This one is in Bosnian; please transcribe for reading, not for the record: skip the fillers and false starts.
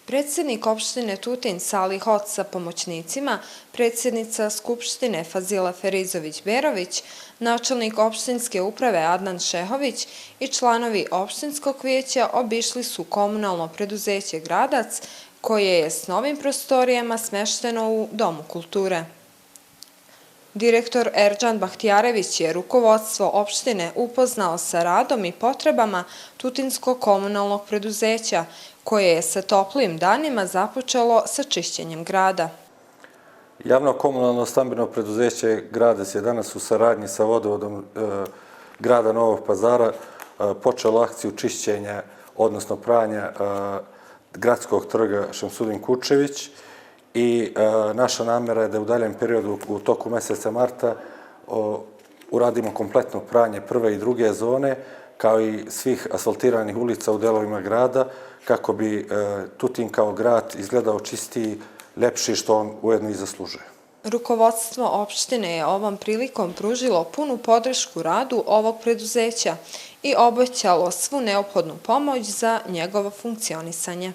Predsjednik opštine Tutin Salih Hoc sa pomoćnicima, predsjednica Skupštine Fazila Ferizović-Berović, načelnik opštinske uprave Adnan Šehović i članovi opštinskog vijeća obišli su komunalno preduzeće Gradac, koje je s novim prostorijama smešteno u Domu kulture. Direktor Erdžan Bahtijarević je rukovodstvo opštine upoznao sa radom i potrebama Tutinskog komunalnog preduzeća, koje je sa toplim danima započelo sa čišćenjem grada. Javno komunalno stambeno preduzeće Gradac je danas u saradnji sa vodovodom grada Novog Pazara počelo akciju čišćenja, odnosno pranja gradskog trga Šemsudin Kučević i naša namjera je da u daljem periodu u toku meseca marta uradimo kompletno pranje prve i druge zone, kao i svih asfaltiranih ulica u delovima grada, kako bi Tutin kao grad izgledao čistiji, lepši, što on ujedno i zaslužuje. Rukovodstvo opštine je ovom prilikom pružilo punu podršku radu ovog preduzeća i obećalo svu neophodnu pomoć za njegovo funkcionisanje.